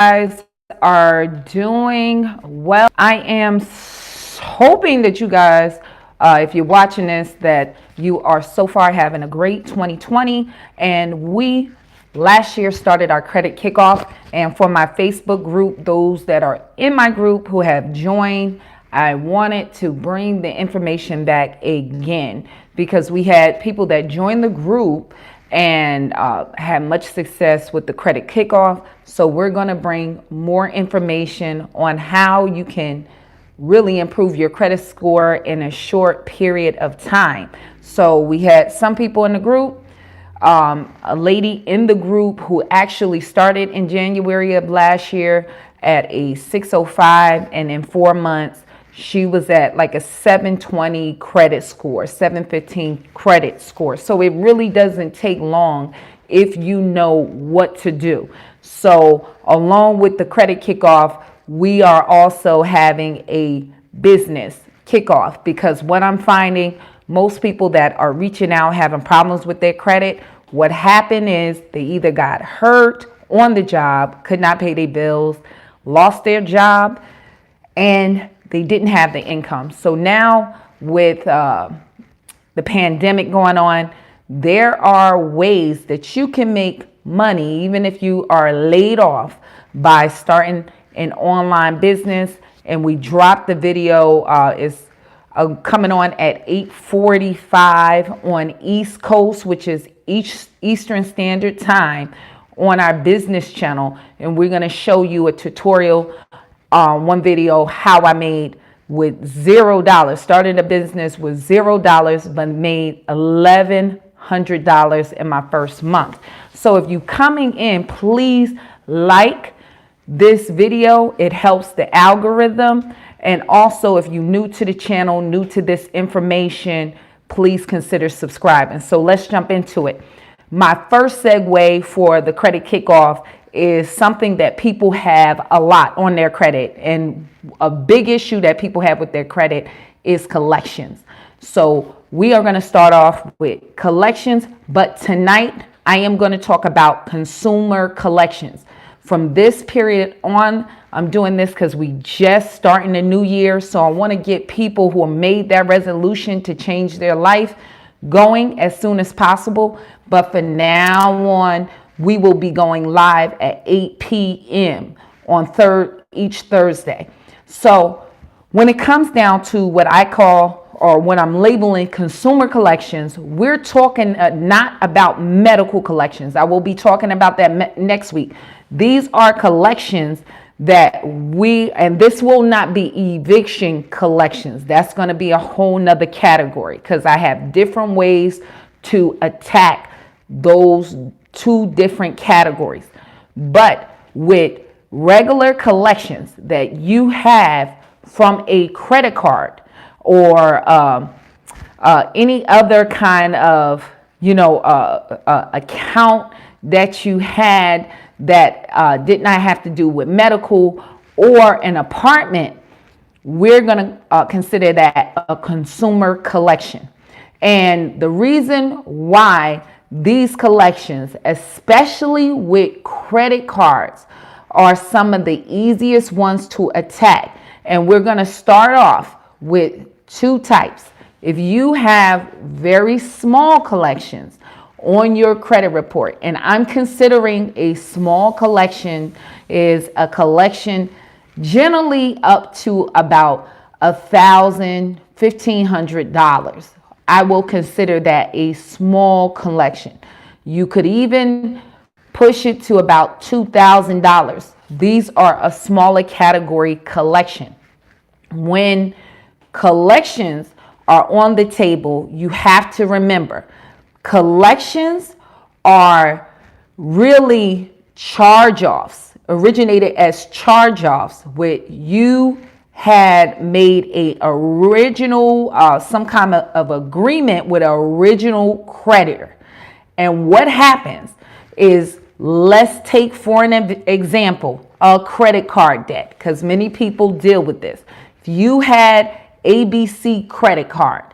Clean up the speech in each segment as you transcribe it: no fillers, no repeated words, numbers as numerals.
guys are doing well. I am hoping that you guys, if you're watching this, that you are so far having a great 2020. And we last year started our credit kickoff. And for my Facebook group, those that are in my group who have joined, I wanted to bring the information back again because we had people that joined the group and had much success with the credit kickoff. So we're going to bring more information on how you can really improve your credit score in a short period of time. So we had some people in the group, a lady in the group who actually started in January of last year at a 605, and in 4 months she was at like a 720 credit score, 715 credit score. So it really doesn't take long if you know what to do. So along with the credit kickoff, we are also having a business kickoff, because what I'm finding, most people that are reaching out having problems with their credit, what happened is they either got hurt on the job, could not pay their bills, lost their job, and they didn't have the income. So now with the pandemic going on, there are ways that you can make money even if you are laid off by starting an online business. And we dropped the video, is coming on at 8:45 on East Coast, which is Eastern Standard Time, on our business channel. And we're going to show you a tutorial, one video, how I made with $0, started a business with $0, but made $1,100 in my first month. So if you coming in, please like this video. It helps the algorithm. And also, if you're new to the channel, new to this information, please consider subscribing. So let's jump into it. My first segue for the credit kickoff is something that people have a lot on their credit, and a big issue that people have with their credit is collections. So we are going to start off with collections, but tonight I am going to talk about consumer collections. From this period on, I'm doing this because we just starting a new year, so I want to get people who have made that resolution to change their life going as soon as possible. But for now on, we will be going live at 8 p.m. on each Thursday. So when it comes down to what I call, or what I'm labeling, consumer collections, we're talking not about medical collections. I will be talking about that next week. These are collections that and this will not be eviction collections. That's going to be a whole nother category, because I have different ways to attack those two different categories. But with regular collections that you have from a credit card or any other kind of account that you had that did not have to do with medical or an apartment, we're going to consider that a consumer collection. And the reason why these collections, especially with credit cards, are some of the easiest ones to attack. And we're going to start off with two types. If you have very small collections on your credit report, and I'm considering a small collection is a collection generally up to about $1,000, $1,500. I will consider that a small collection. You could even push it to about $2,000. These are a smaller category collection. When collections are on the table, you have to remember, collections are really charge-offs, originated as charge-offs, with you had made a original, some kind of agreement with an original creditor. And what happens is, let's take for an example, a credit card debt, because many people deal with this. If you had ABC credit card,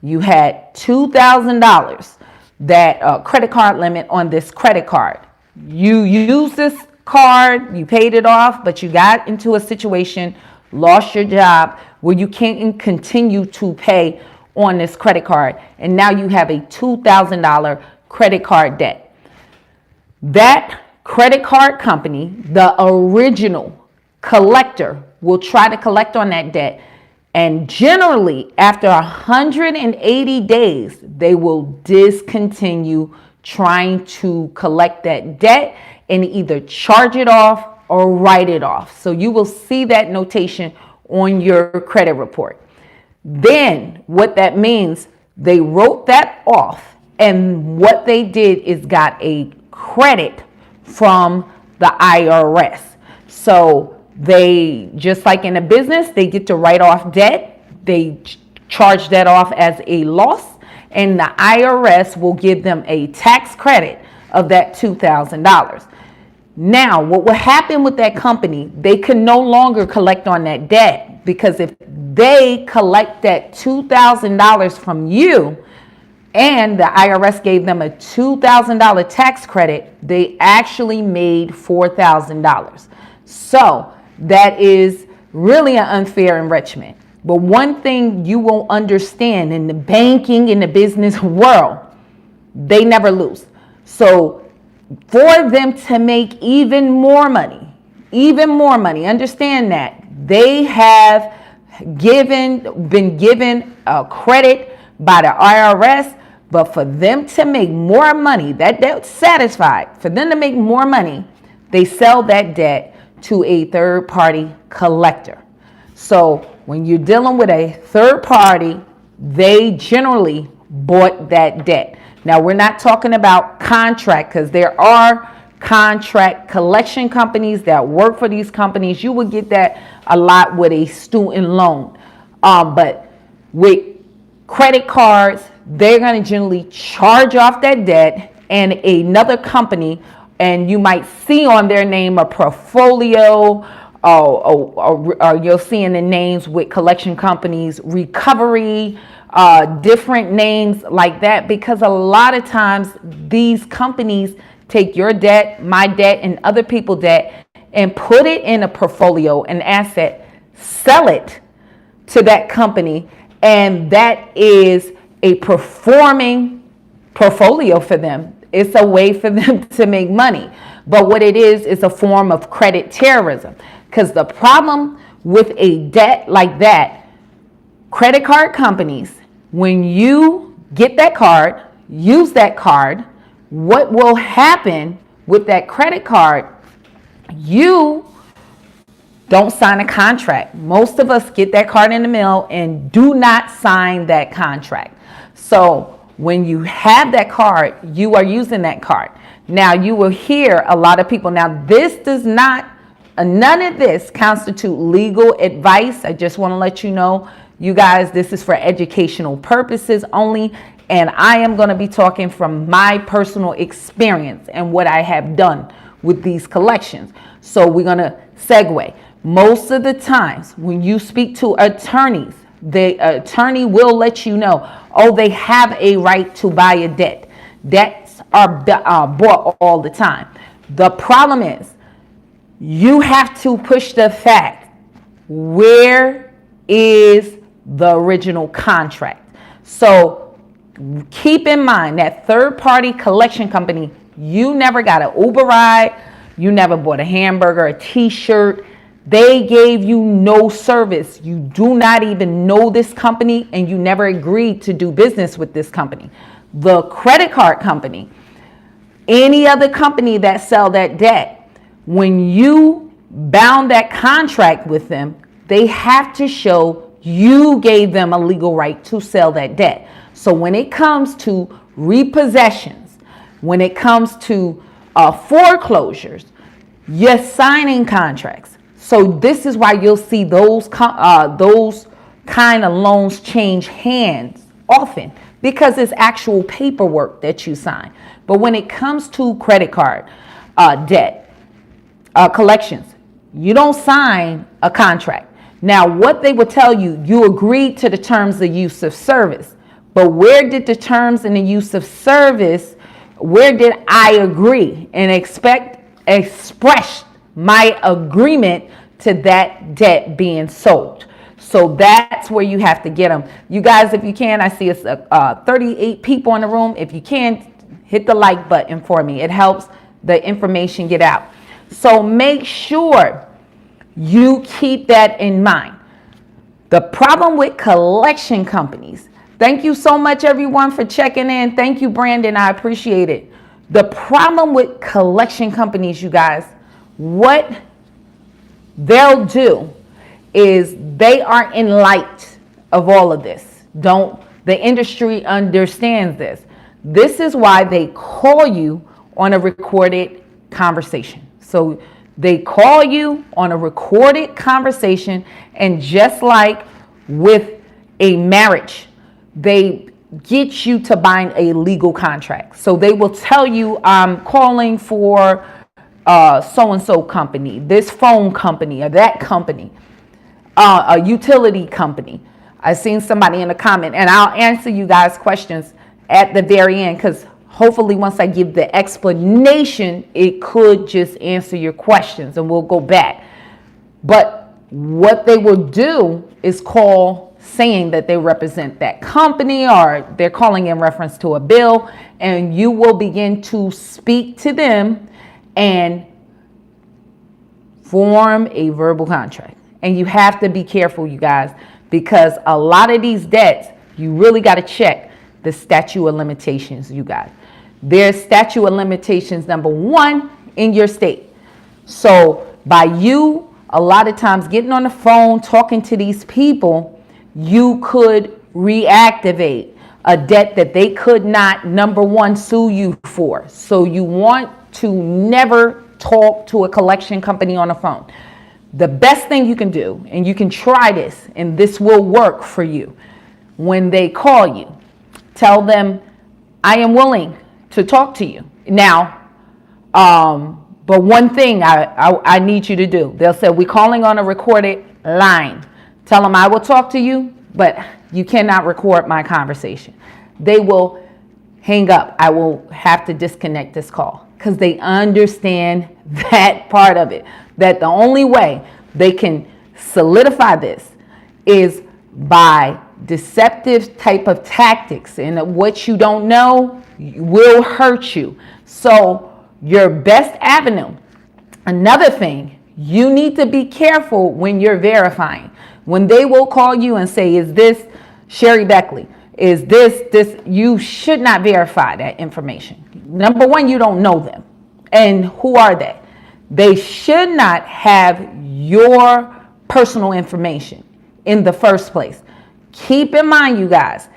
you had $2,000 that credit card limit on this credit card. You use this card, you paid it off, but you got into a situation, lost your job, where you can't continue to pay on this credit card, and now you have a $2,000 credit card debt. That credit card company, the original collector, will try to collect on that debt, and generally after 180 days they will discontinue trying to collect that debt and either charge it off or write it off. So you will see that notation on your credit report. Then what that means, they wrote that off, and what they did is got a credit from the IRS. So they, just like in a business, they get to write off debt. They charge that off as a loss, and the IRS will give them a tax credit of that $2,000. Now, what will happen with that company, they can no longer collect on that debt, because if they collect that $2,000 from you and the IRS gave them a $2,000 tax credit, they actually made $4,000. So that is really an unfair enrichment. But one thing you will understand, in the banking, in the business world, they never lose. So for them to make even more money, understand that they have been given a credit by the IRS, but for them to make more money, that debt's satisfied. For them to make more money, they sell that debt to a third-party collector. So when you're dealing with a third party, they generally bought that debt. Now, we're not talking about contract, because there are contract collection companies that work for these companies. You will get that a lot with a student loan. But with credit cards, they're going to generally charge off that debt, and another company, and you might see on their name a portfolio, or you'll see in the names with collection companies, recovery, different names like that, because a lot of times these companies take your debt, my debt, and other people's debt and put it in a portfolio, an asset, sell it to that company, and that is a performing portfolio for them. It's a way for them to make money. But what it is a form of credit terrorism. Because the problem with a debt like that, credit card companies, when you get that card, use that card, what will happen with that credit card? You don't sign a contract. Most of us get that card in the mail and do not sign that contract. So when you have that card, you are using that card. Now, you will hear a lot of people. Now, this does not, none of this constitute legal advice. I just want to let you know, you guys, this is for educational purposes only. And I am going to be talking from my personal experience and what I have done with these collections. So we're going to segue. Most of the times when you speak to attorneys, the attorney will let you know, oh, they have a right to buy a debt. Debts are bought all the time. The problem is you have to push the fact, where is the original contract? So keep in mind that third-party collection company, you never got an Uber ride, you never bought a hamburger, a t-shirt. They gave you no service. You do not even know this company, and you never agreed to do business with this company. The credit card company, any other company that sell that debt, when you bound that contract with them, they have to show you gave them a legal right to sell that debt. So when it comes to repossessions, when it comes to foreclosures, you're signing contracts. So this is why you'll see those kind of loans change hands often, because it's actual paperwork that you sign. But when it comes to credit card debt collections, you don't sign a contract. Now, what they will tell you, you agreed to the terms of use of service. But where did the terms and the use of service, where did I agree and expect expressed my agreement to that debt being sold. So that's where you have to get them. You guys, if you can, I see it's 38 people in the room. If you can, hit the like button for me. It helps the information get out. So make sure you keep that in mind. The problem with collection companies, thank you so much everyone for checking in. Thank you, Brandon, I appreciate it. The problem with collection companies, you guys, what they'll do is they are in light of all of this. The industry understands this. This is why they call you on a recorded conversation. So they call you on a recorded conversation, and just like with a marriage, they get you to bind a legal contract. So they will tell you, I'm calling for so-and-so company, this phone company or that company, a utility company. I seen somebody in a comment, and I'll answer you guys questions at the very end, because hopefully once I give the explanation, it could just answer your questions and we'll go back. But what they will do is call saying that they represent that company, or they're calling in reference to a bill, and you will begin to speak to them and form a verbal contract. And you have to be careful, you guys, because a lot of these debts, you really got to check the statute of limitations, you guys. There's statute of limitations, number one, in your state. So by you, a lot of times getting on the phone, talking to these people, you could reactivate a debt that they could not, number one, sue you for. So you want to never talk to a collection company on the phone. The best thing you can do, and you can try this, and this will work for you, when they call you, tell them, I am willing to talk to you. Now, but one thing I need you to do, they'll say, we're calling on a recorded line. Tell them I will talk to you, but you cannot record my conversation. They will hang up. I will have to disconnect this call, because they understand that part of it, that the only way they can solidify this is by deceptive type of tactics, and what you don't know will hurt you. So your best avenue, another thing, you need to be careful when you're verifying. When they will call you and say, is this Sherry Beckley? Is this, you should not verify that information. Number one, you don't know them. And who are they? They should not have your personal information in the first place. Keep in mind, you guys,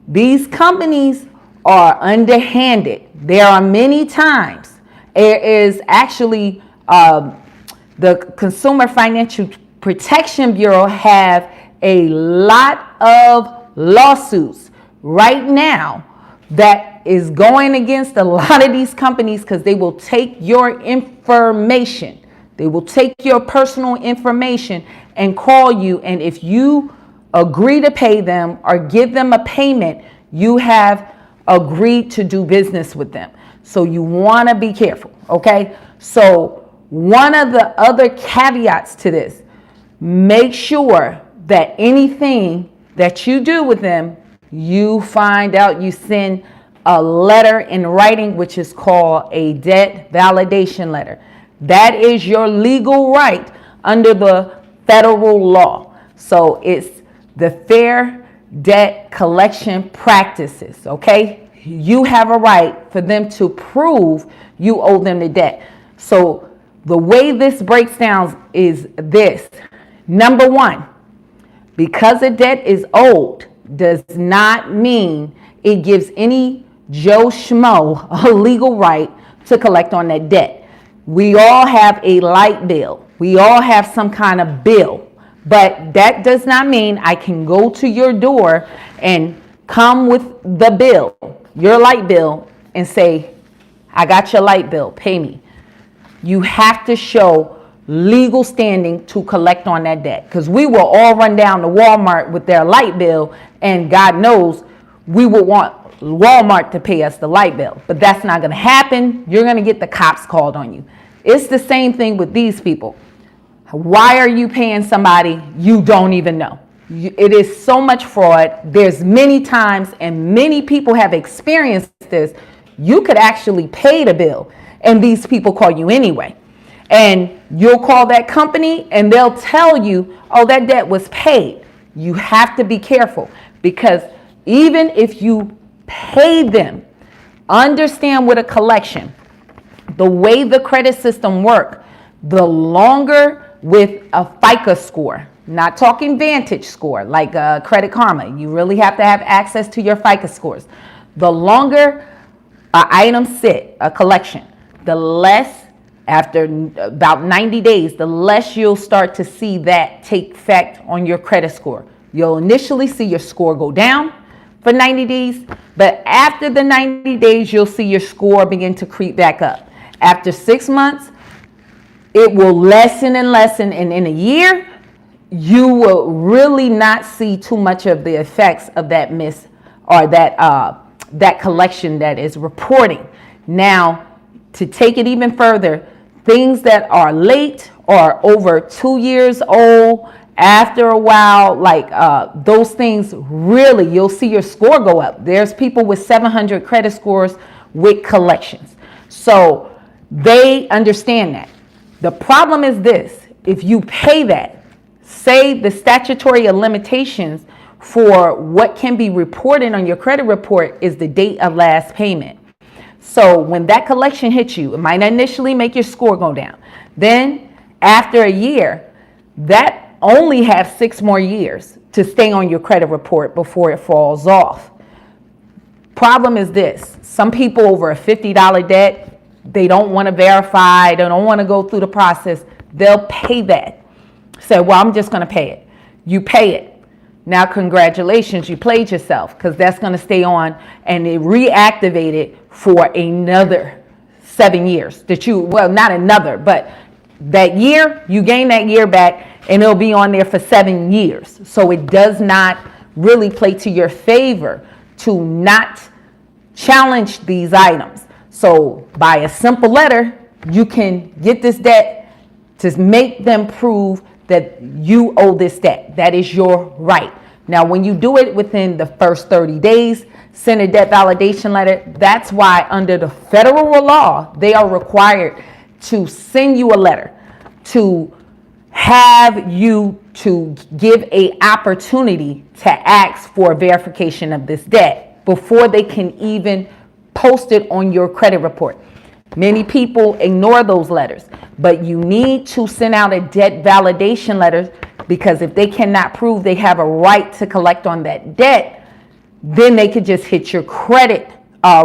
these companies are underhanded. There are many times, there is actually the Consumer Financial Protection Bureau have a lot of lawsuits right now that is going against a lot of these companies, because they will take your information. They will take your personal information and call you. And if you agree to pay them or give them a payment, you have agreed to do business with them. So you want to be careful. Okay. So one of the other caveats to this, make sure that anything that you do with them, you find out, you send a letter in writing, which is called a debt validation letter. That is your legal right under the federal law. So it's the Fair Debt Collection Practices, okay? You have a right for them to prove you owe them the debt. So the way this breaks down is this. Number one, because a debt is owed does not mean it gives any Joe Schmo a legal right to collect on that debt. We all have a light bill. We all have some kind of bill. But that does not mean I can go to your door and come with the bill, your light bill, and say, I got your light bill, pay me. You have to show legal standing to collect on that debt, because we will all run down to Walmart with their light bill, and God knows we will want Walmart to pay us the light bill, but that's not going to happen. You're going to get the cops called on you. It's the same thing with these people. Why are you paying somebody you don't even know? It is so much fraud. There's many times, and many people have experienced this. You could actually pay the bill, and these people call you anyway. And you'll call that company, and they'll tell you, oh, that debt was paid. You have to be careful, because even if you pay them, understand with a collection, the way the credit system works, the longer with a FICO score, not talking Vantage score like Credit Karma, you really have to have access to your FICO scores. The longer an item sit, a collection, the less, after about 90 days, the less you'll start to see that take effect on your credit score. You'll initially see your score go down for 90 days, but after the 90 days, you'll see your score begin to creep back up. After 6 months, it will lessen and lessen, and in a year, you will really not see too much of the effects of that miss or that collection that is reporting. Now, to take it even further, things that are late or over 2 years old, after a while, like those things, really, you'll see your score go up. There's people with 700 credit scores with collections. So they understand that. The problem is this: if you pay that, say the statutory limitations for what can be reported on your credit report is the date of last payment. So when that collection hits you, it might initially make your score go down. Then after a year, that only have 6 more years to stay on your credit report before it falls off. Problem is this: some people over a $50 debt, they don't want to verify, they don't want to go through the process. They'll pay that. Say, well, I'm just going to pay it. You pay it. Now, congratulations, you played yourself, because that's going to stay on, and it reactivated for another 7 years. Well, not another, but that year, you gain that year back, and it'll be on there for 7 years. So it does not really play to your favor to not challenge these items. So by a simple letter, you can get this debt to make them prove that you owe this debt. That is your right. Now, when you do it within the first 30 days, send a debt validation letter. That's why under the federal law, they are required to send you a letter to have you to give a opportunity to ask for verification of this debt before they can even post it on your credit report. Many people ignore those letters, but you need to send out a debt validation letter, because if they cannot prove they have a right to collect on that debt, then they could just hit your credit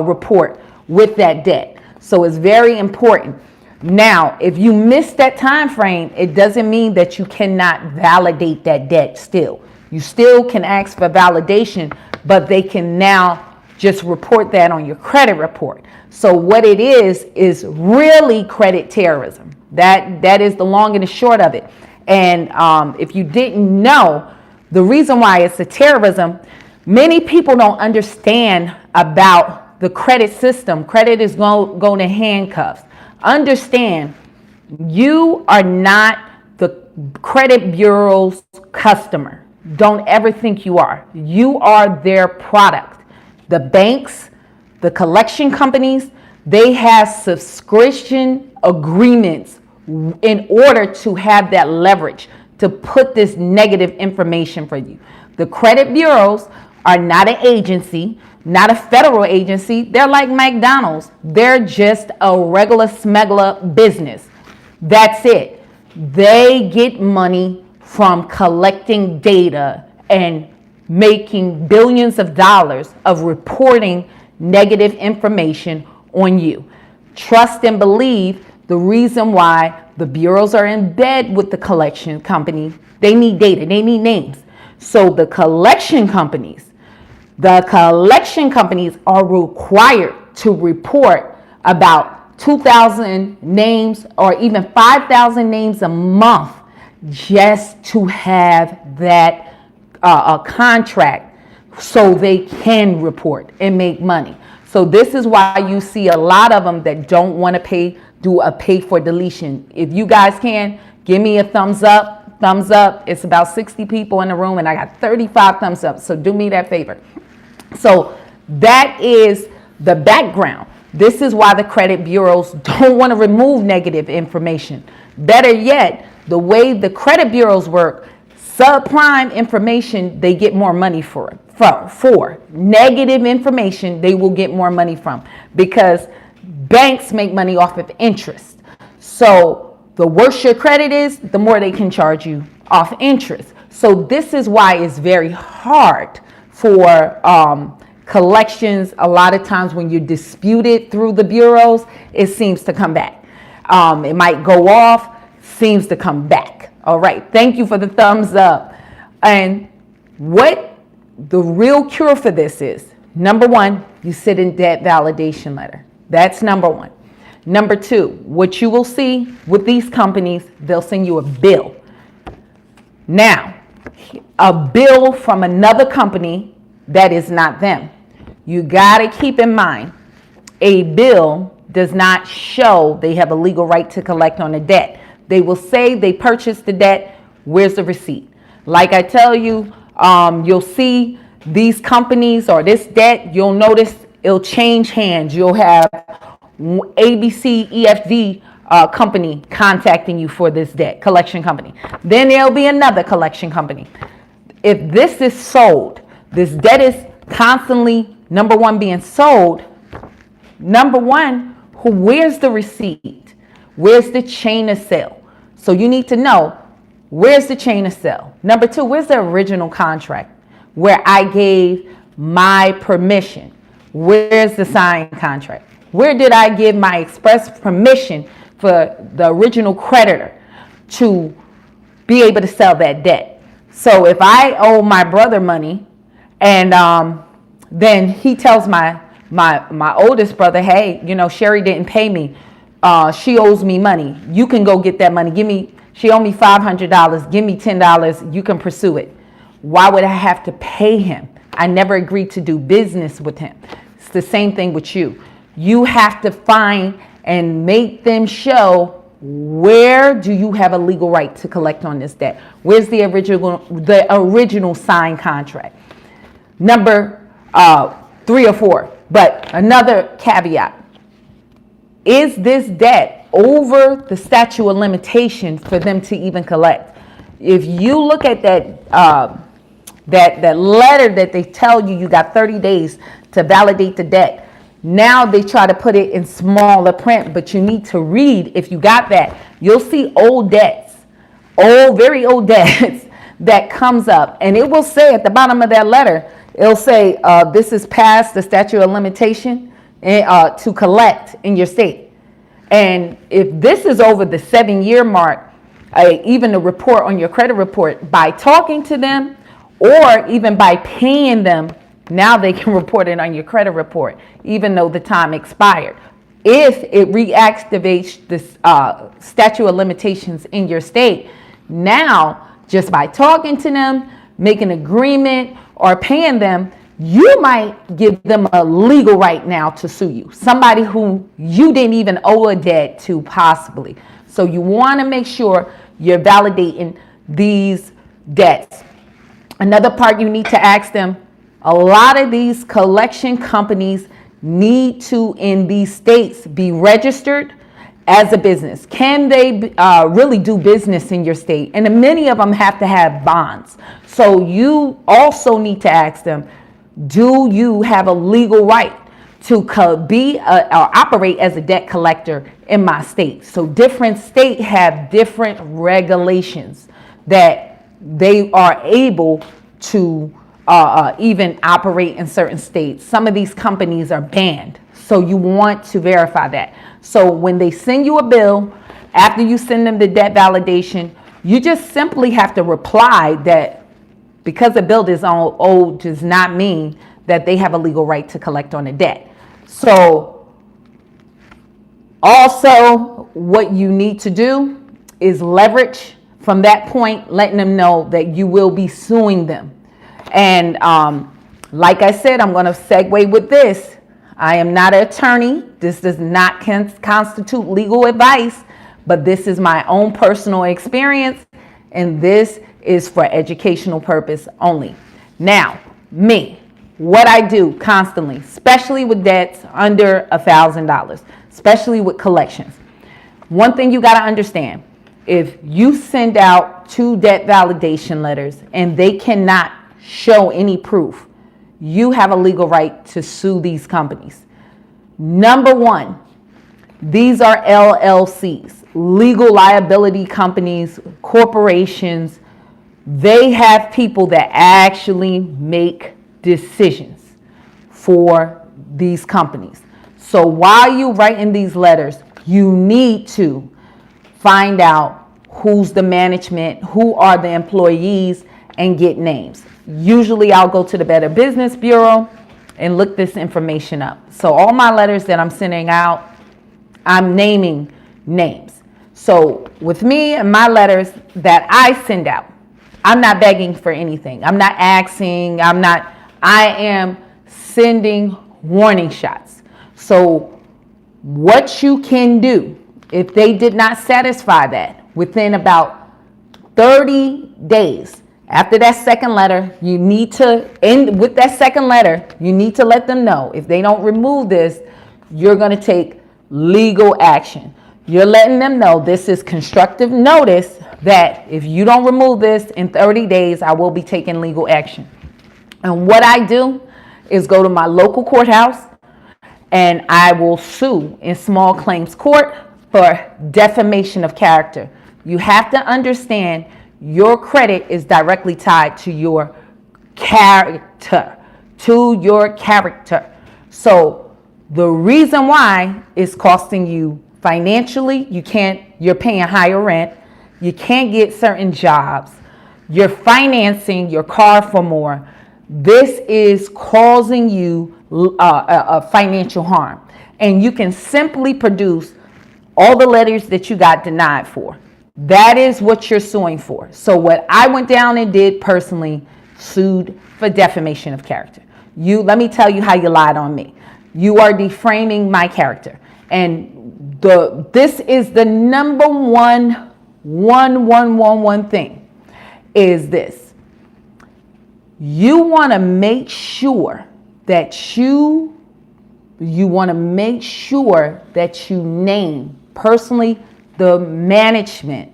report with that debt. So it's very important. Now, if you miss that time frame, it doesn't mean that you cannot validate that debt still. You still can ask for validation, but they can now just report that on your credit report. So what it is really credit terrorism. That is the long and the short of it. And if you didn't know, the reason why it's a terrorism, many people don't understand about the credit system. Credit is going to handcuffs. Understand, you are not the credit bureau's customer. Don't ever think you are. You are their product. The banks, the collection companies, they have subscription agreements in order to have that leverage to put this negative information for you. The credit bureaus are not an agency, not a federal agency. They're like McDonald's. They're just a regular smuggler business. That's it. They get money from collecting data and making billions of dollars of reporting negative information on you. Trust and believe the reason why the bureaus are in bed with the collection company. They need data, they need names. So the collection companies are required to report about 2,000 names or even 5,000 names a month just to have that a contract so they can report and make money. So this is why you see a lot of them that don't want to pay do a pay for deletion. If you guys can, give me a thumbs up. Thumbs up. It's about 60 people in the room and I got 35 thumbs up. So do me that favor. So that is the background. This is why the credit bureaus don't want to remove negative information. Better yet, the way the credit bureaus work, subprime information, they get more money for negative information, they will get more money from, because banks make money off of interest. So the worse your credit is, the more they can charge you off interest. So this is why it's very hard for collections. A lot of times when you dispute it through the bureaus, it seems to come back. It might go off, seems to come back. All right. Thank you for the thumbs up. And what the real cure for this is, number one, you sit in debt validation letter. That's number one. Number two, what you will see with these companies, they'll send you a bill. Now, a bill from another company that is not them. You got to keep in mind, a bill does not show they have a legal right to collect on a debt. They will say they purchased the debt. Where's the receipt? Like I tell you, you'll see these companies or this debt, you'll notice it'll change hands. You'll have ABC, EFD company contacting you for this debt, collection company. Then there'll be another collection company. If this is sold, this debt is constantly, number one, being sold. Number one, where's the receipt? Where's the chain of sale? So you need to know, where's the chain of sale? Number two, where's the original contract where I gave my permission? Where's the signed contract? Where did I give my express permission for the original creditor to be able to sell that debt? So if I owe my brother money and then he tells my oldest brother, hey, you know, Sherry didn't pay me. She owes me money. You can go get that money. She owed me $500. Give me $10. You can pursue it. Why would I have to pay him? I never agreed to do business with him. It's the same thing with you. You have to find and make them show, where do you have a legal right to collect on this debt? Where's the original signed contract? Number 3 or 4. But another caveat, is this debt over the statute of limitation for them to even collect? If you look at that letter that they tell you got 30 days to validate the debt, now they try to put it in smaller print, but you need to read. If you got that, you'll see old debts, very old debts that comes up, and it will say at the bottom of that letter, it'll say this is past the statute of limitation to collect in your state. And if this is over the 7-year mark, even the report on your credit report, by talking to them or even by paying them, now they can report it on your credit report, even though the time expired. If it reactivates this statute of limitations in your state, now just by talking to them, making an agreement, or paying them, you might give them a legal right now to sue you. Somebody who you didn't even owe a debt to, possibly. So you want to make sure you're validating these debts. Another part you need to ask them, a lot of these collection companies need to, in these states, be registered as a business. Can they really do business in your state? And many of them have to have bonds. So you also need to ask them, do you have a legal right to be or operate as a debt collector in my state? So different states have different regulations that they are able to even operate in certain states. Some of these companies are banned. So you want to verify that. So when they send you a bill, after you send them the debt validation, you just simply have to reply that because the bill is owed does not mean that they have a legal right to collect on the debt. So also what you need to do is leverage from that point, letting them know that you will be suing them. And like I said, I'm going to segue with this. I am not an attorney. This does not constitute legal advice, but this is my own personal experience, and this is for educational purpose only. Now, me, what I do constantly, especially with debts under $1,000, especially with collections. One thing you got to understand, if you send out 2 debt validation letters and they cannot show any proof, you have a legal right to sue these companies. Number one, these are LLCs, legal liability companies, corporations. They have people that actually make decisions for these companies. So while you're writing these letters, you need to find out who's the management, who are the employees, and get names. Usually I'll go to the Better Business Bureau and look this information up. So all my letters that I'm sending out, I'm naming names. So with me and my letters that I send out, I'm not begging for anything. I'm not asking. I am sending warning shots. So what you can do, if they did not satisfy that within about 30 days, after that second letter, you need to end with that second letter. You need to let them know if they don't remove this, you're going to take legal action. You're letting them know this is constructive notice that if you don't remove this in 30 days, I will be taking legal action. And what I do is go to my local courthouse and I will sue in small claims court for defamation of character. You have to understand your credit is directly tied to your character, So the reason why it's costing you financially, you're paying higher rent, you can't get certain jobs, you're financing your car for more. This is causing you a financial harm. And you can simply produce all the letters that you got denied for. That is what you're suing for. So what I went down and did personally, sued for defamation of character. Let me tell you how you lied on me. You are defaming my character. And this is the number one thing is this. You want to make sure that you name personally the management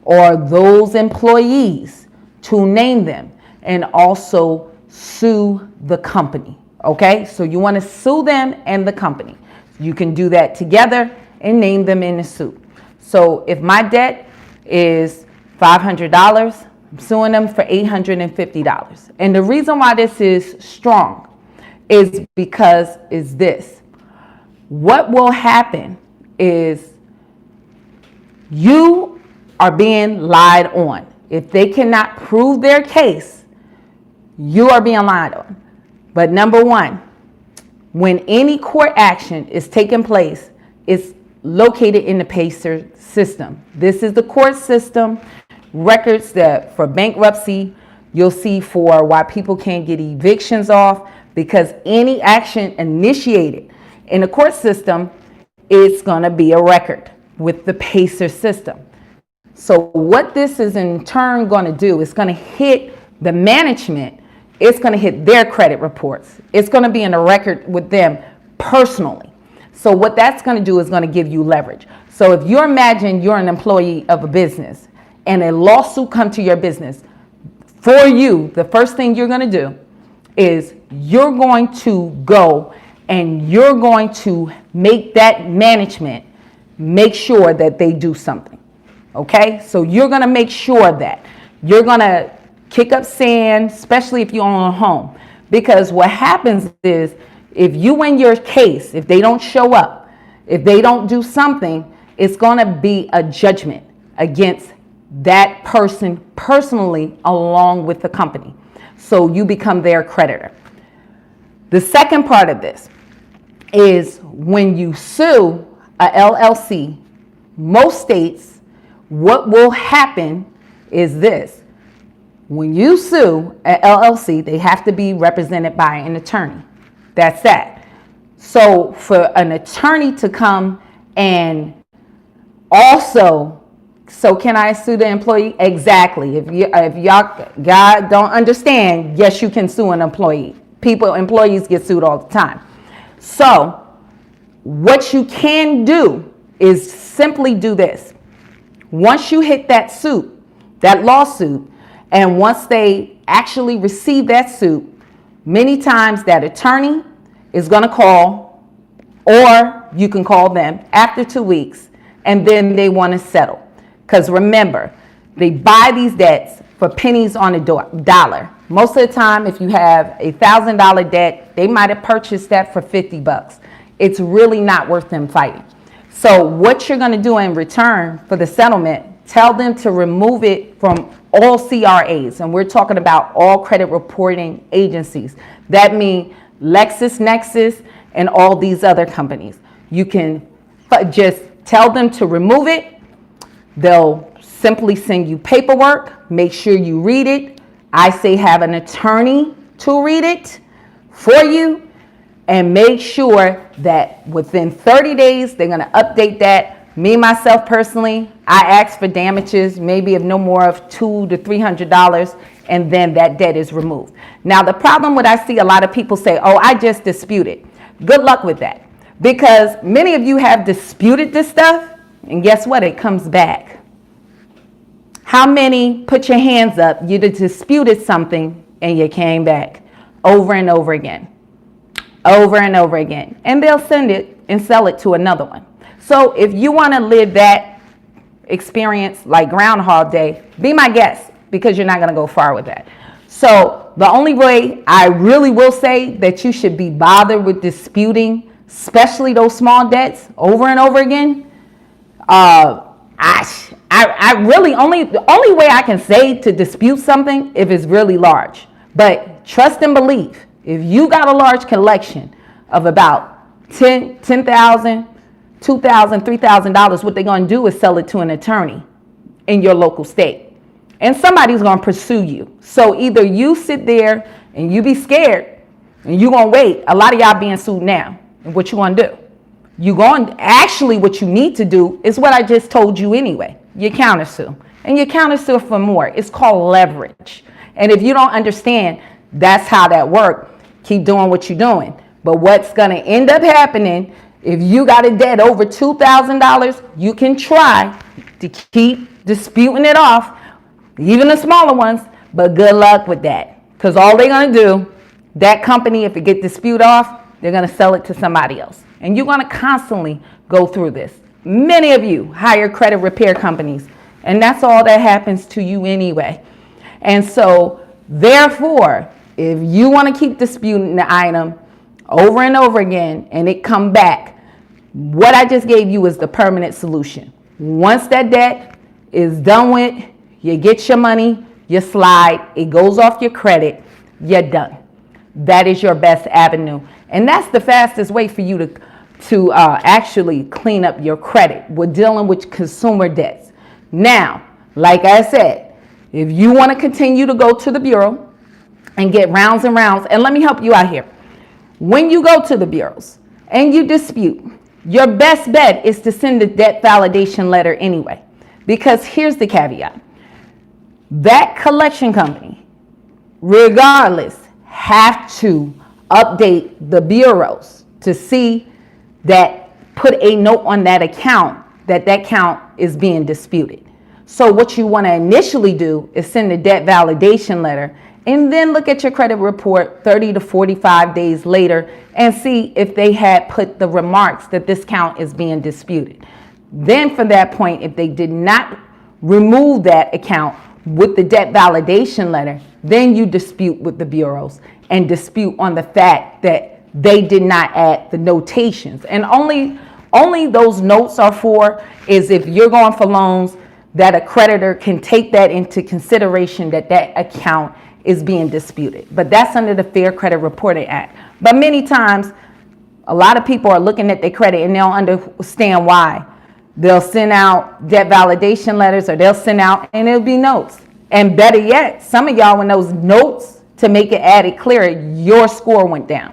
or those employees, to name them, and also sue the company. Okay, so you want to sue them and the company. You can do that together and name them in the suit. So if my debt is $500, I'm suing them for $850. And the reason why this is strong is because what will happen is you are being lied on. If they cannot prove their case, you are being lied on. But number one, when any court action is taking place, it's located in the PACER system. This is the court system. Records that for bankruptcy, you'll see for why people can't get evictions off, because any action initiated in the court system, it's going to be a record with the PACER system. So what this is in turn going to do is going to hit the management. It's going to hit their credit reports. It's going to be in a record with them personally. So what that's going to do is going to give you leverage. So if you imagine you're an employee of a business and a lawsuit come to your business, for you, the first thing you're going to do is you're going to go and you're going to make that management make sure that they do something. Okay? So you're going to make sure that you're going to kick up sand, especially if you own a home. Because what happens is if you win your case, if they don't show up, if they don't do something, it's going to be a judgment against that person personally along with the company. So you become their creditor. The second part of this is when you sue a LLC, most states, what will happen is this. When you sue an LLC, they have to be represented by an attorney. That's that. So for an attorney to come and also, so can I sue the employee? Exactly. If y'all God don't understand, yes, you can sue an employee. Employees get sued all the time. So what you can do is simply do this. Once you hit that lawsuit, and once they actually receive that suit, many times that attorney is going to call, or you can call them after 2 weeks, and then they want to settle. Because remember, they buy these debts for pennies on a dollar. Most of the time, if you have a $1,000 debt, they might have purchased that for $50. It's really not worth them fighting. So what you're going to do in return for the settlement, tell them to remove it from all CRAs. And we're talking about all credit reporting agencies. That means LexisNexis and all these other companies. You can just tell them to remove it. They'll simply send you paperwork. Make sure you read it. I say have an attorney to read it for you, and make sure that within 30 days, they're going to update that. Me, myself personally, I ask for damages, maybe of no more of $200 to $300, and then that debt is removed. Now, the problem with I see a lot of people say, oh, I just disputed. Good luck with that, because many of you have disputed this stuff, and guess what? It comes back. How many put your hands up? You disputed something and you came back over and over again, over and over again, and they'll send it and sell it to another one. So if you want to live that experience like Groundhog Day, be my guest, because you're not going to go far with that. So the only way I really will say that you should be bothered with disputing, especially those small debts over and over again, I really the only way I can say to dispute something if it's really large. But trust and believe, if you got a large collection of about $10,000, $2,000, $3,000, what they're going to do is sell it to an attorney in your local state, and somebody's going to pursue you. So either you sit there and you be scared and you're going to wait. A lot of y'all being sued now, and what you going to do? Actually, what you need to do is what I just told you anyway. You countersue, and you countersue for more. It's called leverage. And if you don't understand that's how that works, keep doing what you're doing. But what's going to end up happening, if you got a debt over $2,000, you can try to keep disputing it off, even the smaller ones, but good luck with that. Because all they're going to do, that company, if it gets disputed off, they're going to sell it to somebody else. And you're going to constantly go through this. Many of you hire credit repair companies, and that's all that happens to you anyway. And so, therefore, if you want to keep disputing the item over and over again and it come back, what I just gave you is the permanent solution. Once that debt is done with, you get your money, you slide, it goes off your credit, you're done. That is your best avenue. And that's the fastest way for you to actually clean up your credit. We're dealing with consumer debts. Now, like I said, if you want to continue to go to the bureau and get rounds and rounds, and let me help you out here. When you go to the bureaus and you dispute, your best bet is to send a debt validation letter anyway. Because here's the caveat. That collection company, regardless, have to update the bureaus to see that, put a note on that account that account is being disputed. So what you want to initially do is send a debt validation letter, and then look at your credit report 30 to 45 days later and see if they had put the remarks that this account is being disputed. Then from that point, if they did not remove that account with the debt validation letter, then you dispute with the bureaus and dispute on the fact that they did not add the notations. And only those notes are for is if you're going for loans that a creditor can take that into consideration, that account is being disputed. But that's under the Fair Credit Reporting Act. But many times, a lot of people are looking at their credit and they don't understand why. They'll send out debt validation letters, or they'll send out and it'll be notes. And better yet, some of y'all, when those notes, to make it added clear, your score went down.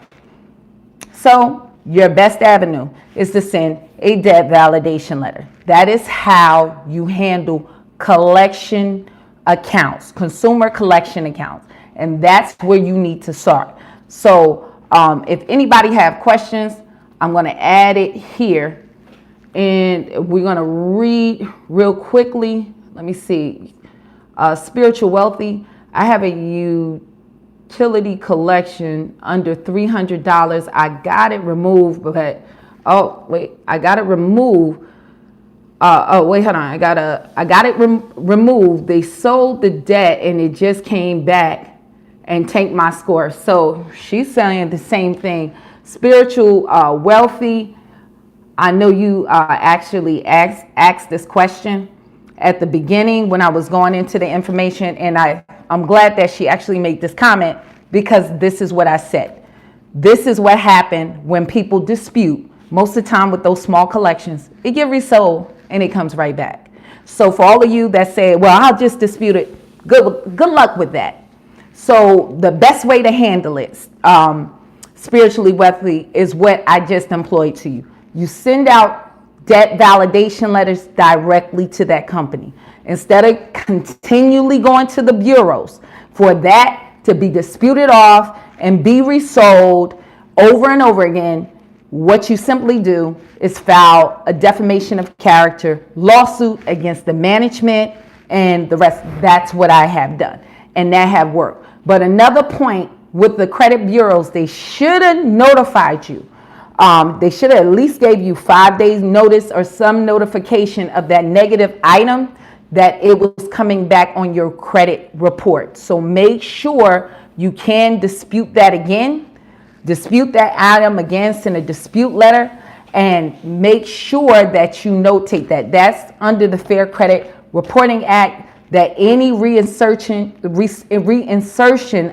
So your best avenue is to send a debt validation letter. That is how you handle collection accounts, consumer collection accounts. And that's where you need to start. So if anybody have questions, I'm going to add it here. And we're going to read real quickly. Let me see. Spiritual Wealthy. I have a utility collection under $300. I got it removed, but I got it removed. Hold on. I got it removed. They sold the debt and it just came back and tanked my score. So she's saying the same thing. Spiritual Wealthy. I know you actually asked this question at the beginning when I was going into the information, and I'm glad that she actually made this comment, because this is what I said. This is what happened when people dispute. Most of the time with those small collections, it get resold and it comes right back. So for all of you that say, well, I'll just dispute it, good luck with that. So the best way to handle it, spiritually wealthy, is what I just employed to you. You send out debt validation letters directly to that company. Instead of continually going to the bureaus for that to be disputed off and be resold over and over again, what you simply do is file a defamation of character lawsuit against the management and the rest. That's what I have done, and that have worked. But another point with the credit bureaus, they should have notified you. They should have at least gave you 5 days notice or some notification of that negative item, that it was coming back on your credit report. So make sure you can dispute that again, dispute that item again, send a dispute letter, and make sure that you notate that. That's under the Fair Credit Reporting Act, that any reinsertion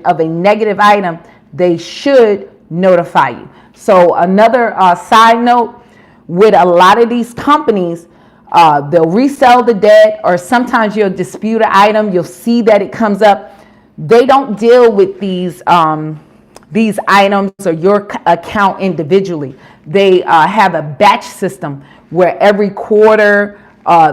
of a negative item, they should notify you. So another side note, with a lot of these companies, they'll resell the debt, or sometimes you'll dispute an item, you'll see that it comes up. They don't deal with these items or your account individually. They have a batch system where every quarter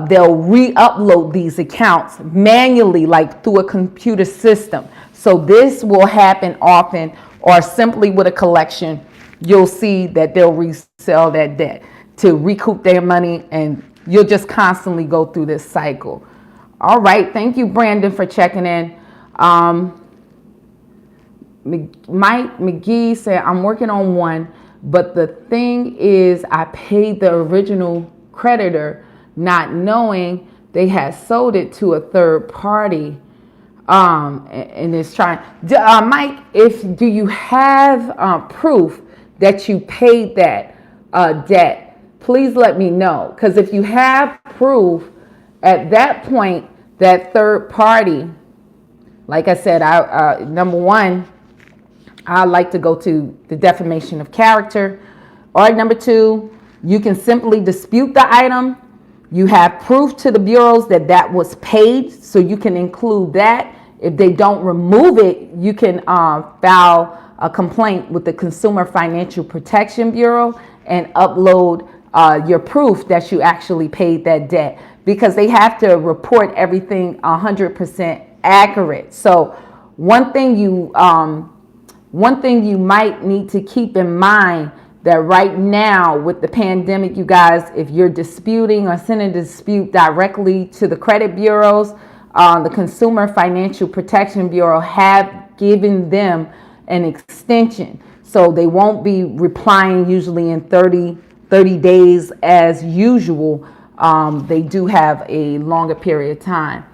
they'll re-upload these accounts manually, like through a computer system. So this will happen often, or simply with a collection, you'll see that they'll resell that debt to recoup their money, and you'll just constantly go through this cycle. All right. Thank you, Brandon, for checking in. Mike McGee said, I'm working on one, but the thing is I paid the original creditor not knowing they had sold it to a third party. And it's trying. Mike, do you have proof that you paid that debt? Please let me know, because if you have proof, at that point, that third party, like I said, number one, I like to go to the defamation of character. Or number two, you can simply dispute the item. You have proof to the bureaus that that was paid, so you can include that. If they don't remove it, you can file a complaint with the Consumer Financial Protection Bureau and upload your proof that you actually paid that debt, because they have to report everything 100% accurate. So one thing you might need to keep in mind, that right now with the pandemic, you guys, if you're disputing or sending a dispute directly to the credit bureaus, the Consumer Financial Protection Bureau have given them an extension. So they won't be replying usually in 30 days as usual. They do have a longer period of time.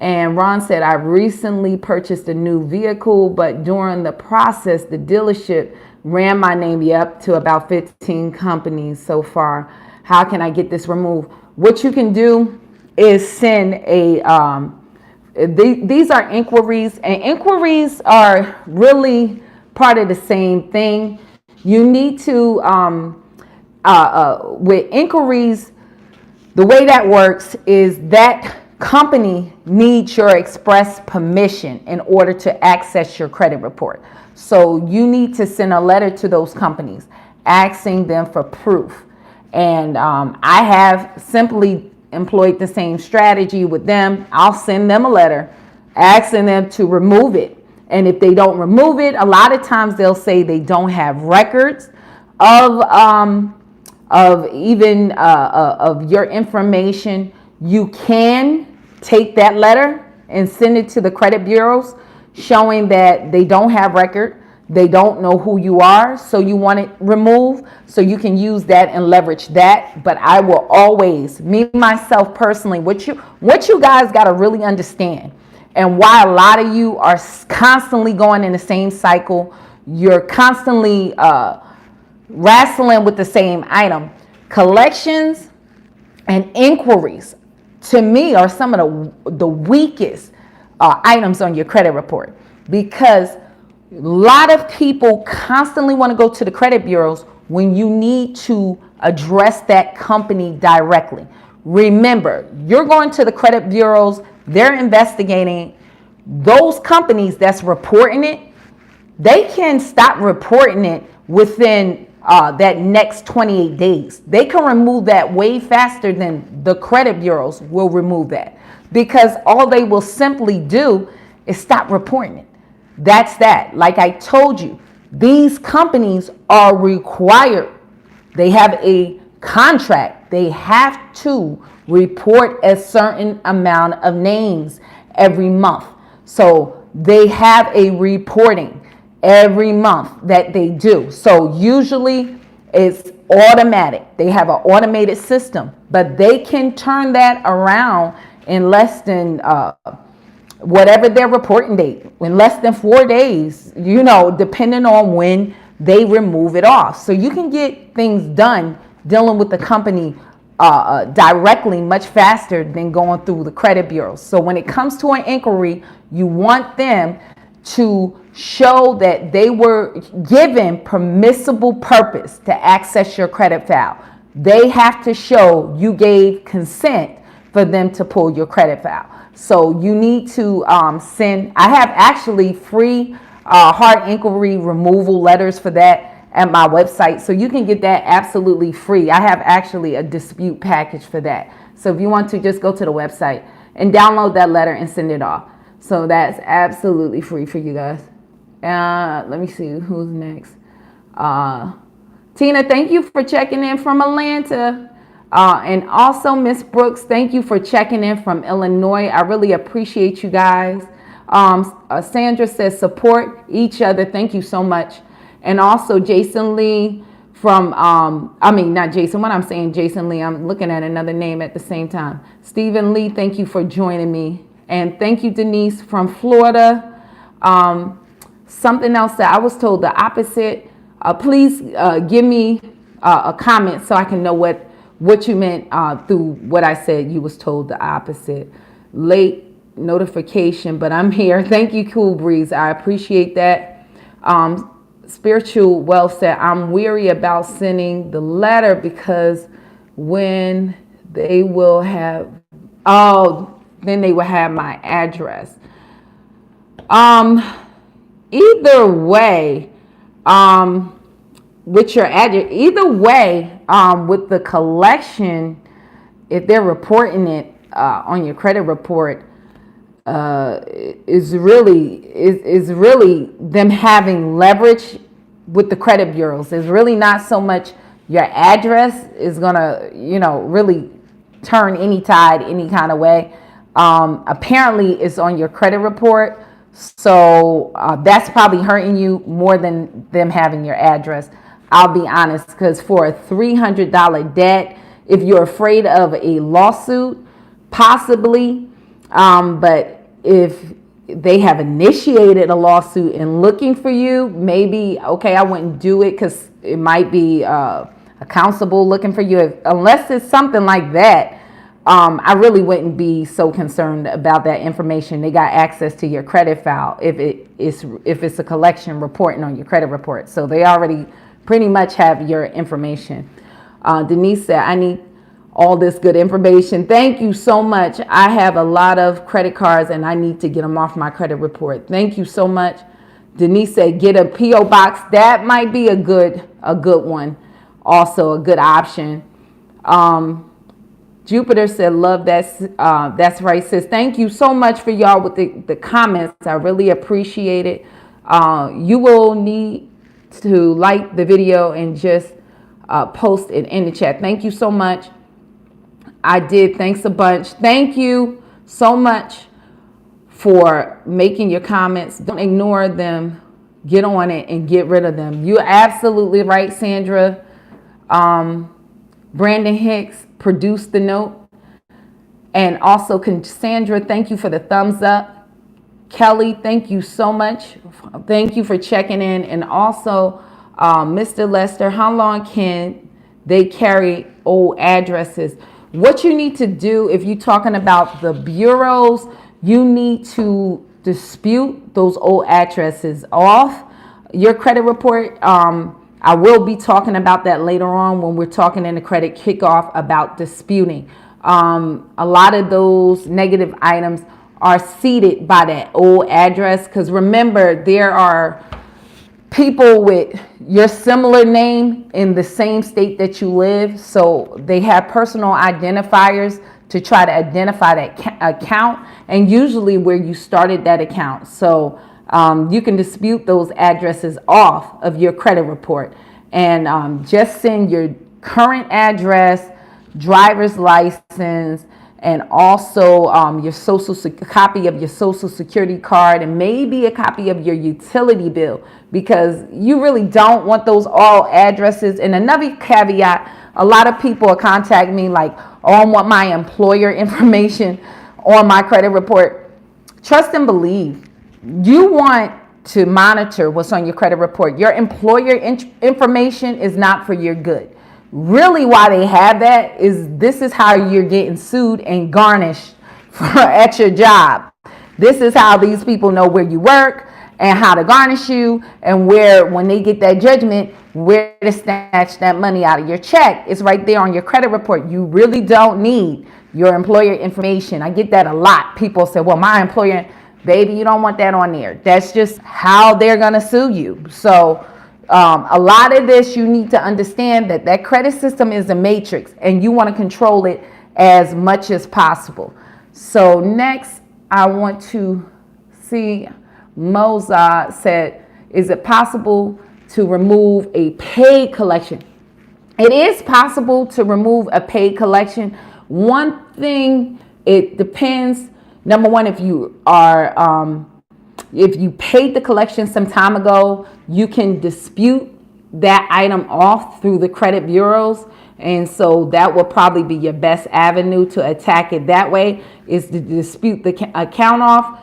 And Ron said, I recently purchased a new vehicle, but during the process, the dealership ran my name up to about 15 companies so far. How can I get this removed? What you can do is send a, these are inquiries, and inquiries are really part of the same thing. You need to, with inquiries, the way that works is that company needs your express permission in order to access your credit report. So you need to send a letter to those companies asking them for proof. And I have simply employed the same strategy with them. I'll send them a letter asking them to remove it. And if they don't remove it, a lot of times they'll say they don't have records of even of your information. You can take that letter and send it to the credit bureaus showing that they don't have record. They don't know who you are, so you want it removed, so you can use that and leverage that. But I will always, me myself personally, what you guys got to really understand, and why a lot of you are constantly going in the same cycle, you're constantly wrestling with the same item. Collections and inquiries, to me, are some of the weakest items on your credit report, because a lot of people constantly want to go to the credit bureaus when you need to address that company directly. Remember, you're going to the credit bureaus, they're investigating those companies that's reporting it. They can stop reporting it within that next 28 days. They can remove that way faster than the credit bureaus will remove that, because all they will simply do is stop reporting it. That's that. Like I told you, these companies are required. They have a contract. They have to report a certain amount of names every month. So they have a reporting every month that they do. So usually it's automatic. They have an automated system, but they can turn that around in less than whatever their reporting date, in less than 4 days, depending on when they remove it off. So you can get things done dealing with the company directly much faster than going through the credit bureaus. So when it comes to an inquiry, you want them to show that they were given permissible purpose to access your credit file. They have to show you gave consent for them to pull your credit file. So you need to send, I have actually free hard inquiry removal letters for that at my website. So you can get that absolutely free. I have actually a dispute package for that. So if you want to, just go to the website and download that letter and send it off. So that's absolutely free for you guys. Let me see who's next. Tina, thank you for checking in from Atlanta. And also Miss Brooks, thank you for checking in from Illinois. I really appreciate you guys. Sandra says support each other. Thank you so much. And also Jason Lee from, not Jason, when I'm saying Jason Lee, I'm looking at another name at the same time. Stephen Lee, thank you for joining me. And thank you, Denise from Florida. Something else that I was told the opposite. Please give me a comment so I can know what you meant through what I said. You was told the opposite. Late notification, but I'm here. Thank you, Cool Breeze. I appreciate that. Spiritual Wealth said, I'm weary about sending the letter because when they will have, then they will have my address. Either way, with your address, either way, with the collection, if they're reporting it on your credit report, is really them having leverage with the credit bureaus. It's really not so much your address is gonna, really turn any tide any kind of way. Apparently it's on your credit report, so that's probably hurting you more than them having your address. I'll be honest, because for a $300 debt, if you're afraid of a lawsuit, possibly, but if they have initiated a lawsuit and looking for you, maybe, okay, I wouldn't do it because it might be a constable looking for you. Unless it's something like that, I really wouldn't be so concerned about that information. They got access to your credit file if it's a collection reporting on your credit report. So they already pretty much have your information. Denise said, I need all this good information. Thank you so much. I have a lot of credit cards and I need to get them off my credit report. Thank you so much. Denise said, get a PO box. That might be a good one. Also a good option. Jupiter said, love that. That's right, sis. Thank you so much for y'all with the comments. I really appreciate it. You will need to like the video and just post it in the chat. Thank you so much. I did. Thanks a bunch. Thank you so much for making your comments. Don't ignore them. Get on it and get rid of them. You're absolutely right, Sandra. Brandon Hicks produced the note. And also, Cassandra, thank you for the thumbs up. Kelly, thank you so much. Thank you for checking in. And also, Mr. Lester, how long can they carry old addresses? What you need to do, if you're talking about the bureaus, you need to dispute those old addresses off your credit report. I will be talking about that later on when we're talking in the credit kickoff about disputing. A lot of those negative items are seeded by that old address, because remember, there are people with your similar name in the same state that you live, so they have personal identifiers to try to identify that account, and usually where you started that account. So you can dispute those addresses off of your credit report, and just send your current address, driver's license, and also your copy of your social security card, and maybe a copy of your utility bill, because you really don't want those all addresses. And another caveat, a lot of people are contacting me like, oh, I want my employer information on my credit report. Trust and believe. You want to monitor what's on your credit report. Your employer information is not for your good. Really, why they have that is this is how you're getting sued and garnished at your job. This is how these people know where you work and how to garnish you, and where, when they get that judgment, where to snatch that money out of your check. It's right there on your credit report. You really don't need your employer information. I get that a lot. People say, well, my employer, baby, you don't want that on there. That's just how they're going to sue you. So a lot of this, you need to understand that credit system is a matrix, and you want to control it as much as possible. So next, I want to see, Moza said, is it possible to remove a paid collection? It is possible to remove a paid collection. One thing, it depends. Number one, if you are, if you paid the collection some time ago, you can dispute that item off through the credit bureaus. And so that will probably be your best avenue to attack it that way, is to dispute the account off.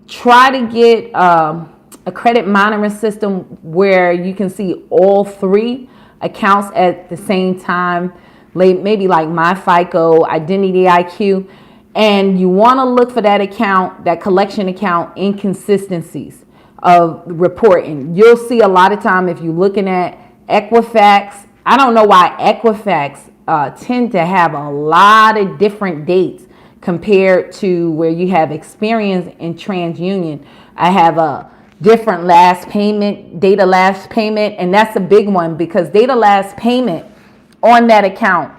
Try to get a credit monitoring system where you can see all three accounts at the same time, maybe like My FICO, Identity IQ. And you want to look for that account, that collection account, inconsistencies of reporting. You'll see a lot of time if you're looking at Equifax. I don't know why Equifax tend to have a lot of different dates compared to where you have Experience in TransUnion. I have a different last payment, data last payment, and that's a big one, because data last payment on that account,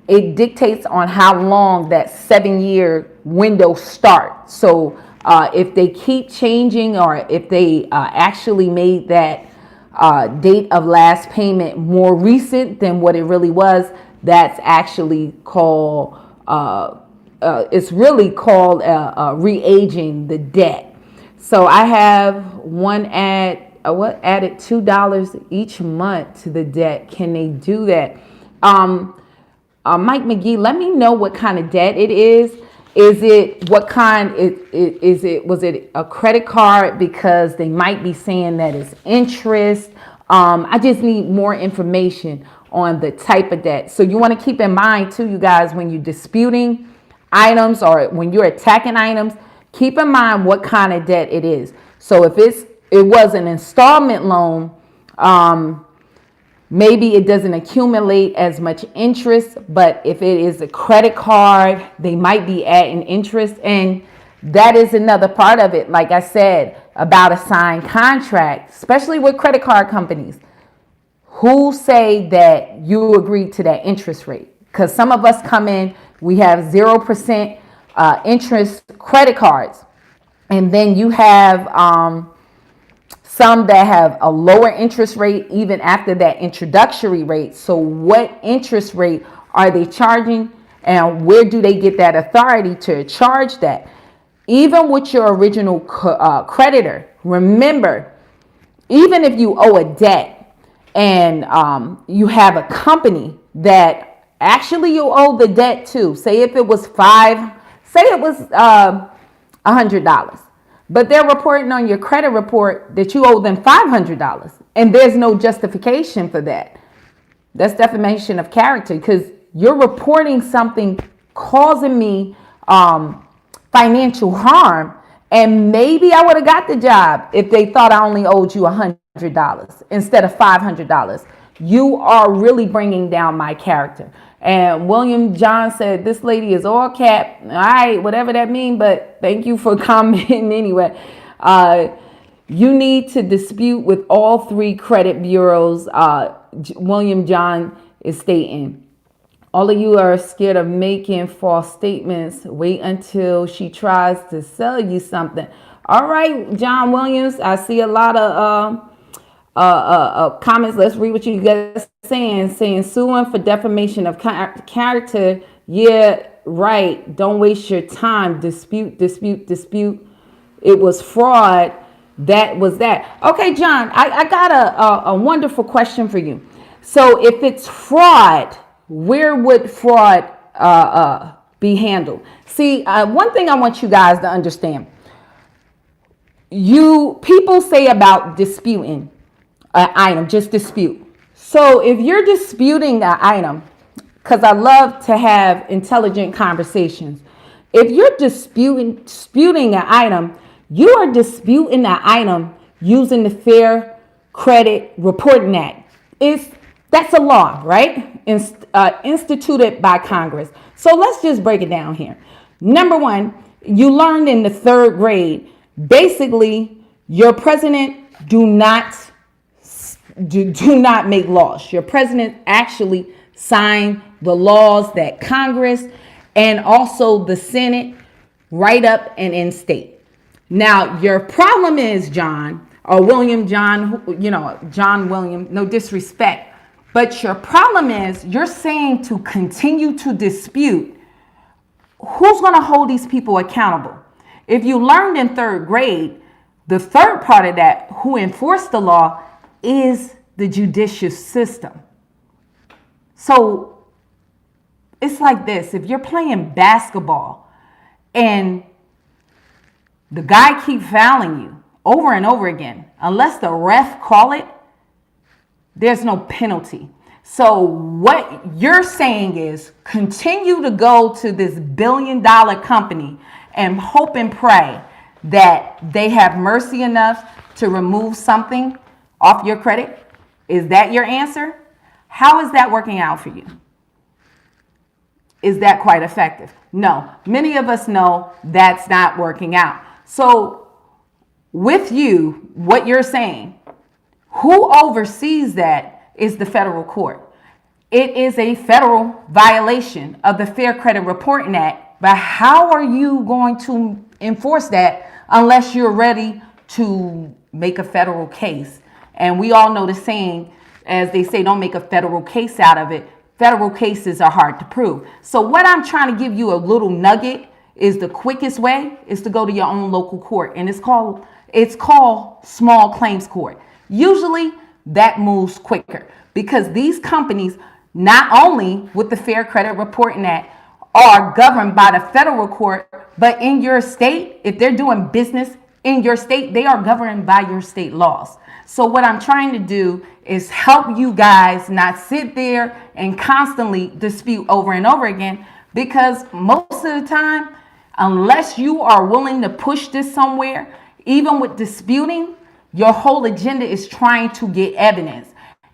it dictates on how long that 7-year window starts. So if they keep changing, or if they actually made that date of last payment more recent than what it really was, that's actually called, it's really called re-aging the debt. So I have one added $2 each month to the debt. Can they do that? Mike McGee, let me know what kind of debt it is. Is it, what kind, was it a credit card? Because they might be saying that it's interest. I just need more information on the type of debt. So you want to keep in mind too, you guys, when you're disputing items or when you're attacking items, keep in mind what kind of debt it is. So if it was an installment loan, maybe it doesn't accumulate as much interest, but if it is a credit card, they might be adding interest. And That is another part of it. Like I said, about a signed contract, especially with credit card companies, who say that you agreed to that interest rate. Because some of us come in, we have 0% interest credit cards. And then you have some that have a lower interest rate even after that introductory rate. So what interest rate are they charging, and where do they get that authority to charge that? Even with your original creditor, remember, even if you owe a debt and you have a company that actually you owe the debt to, say if it was $100, but they're reporting on your credit report that you owe them $500, and there's no justification for that. That's defamation of character, because you're reporting something causing me financial harm, and maybe I would have got the job if they thought I only owed you $100 instead of $500. You are really bringing down my character. And William John said, this lady is all cap. All right, whatever that means, but thank you for commenting anyway. You need to dispute with all three credit bureaus. William John is stating, all of you are scared of making false statements. Wait until she tries to sell you something. All right, John Williams, I see a lot of comments. Let's read what you guys saying suing for defamation of character. Yeah, right. Don't waste your time. Dispute. It was fraud. That was that. Okay, John, I got a wonderful question for you. So if it's fraud, where would fraud be handled? See, one thing I want you guys to understand. People say about disputing an item, just dispute. So if you're disputing an item, because I love to have intelligent conversations. If you're disputing an item, you are disputing the item using the Fair Credit Reporting Act. That's a law, right? Instituted by Congress. So let's just break it down here. Number one, you learned in the 3rd grade, basically, your president do not make laws. Your president actually sign the laws that Congress and also the Senate write up and instate. Now, your problem is, John, or William John, John William, no disrespect, but your problem is you're saying to continue to dispute. Who's going to hold these people accountable? If you learned in 3rd grade, the third part of that, who enforced the law, is the judicial system. So it's like this. If you're playing basketball and the guy keeps fouling you over and over again, unless the ref call it, there's no penalty. So what you're saying is continue to go to this $1 billion company and hope and pray that they have mercy enough to remove something off your credit. Is that your answer? How is that working out for you? Is that quite effective? No. Many of us know that's not working out. So with you, what you're saying, who oversees that is the federal court. It is a federal violation of the Fair Credit Reporting Act. But how are you going to enforce that unless you're ready to make a federal case? And we all know the saying, as they say, don't make a federal case out of it. Federal cases are hard to prove. So what I'm trying to give you a little nugget is the quickest way is to go to your own local court. And it's called small claims court. Usually that moves quicker because these companies, not only with the Fair Credit Reporting Act, are governed by the federal court, but in your state, if they're doing business in your state, they are governed by your state laws. So what I'm trying to do is help you guys not sit there and constantly dispute over and over again, because most of the time, unless you are willing to push this somewhere, even with disputing, your whole agenda is trying to get evidence.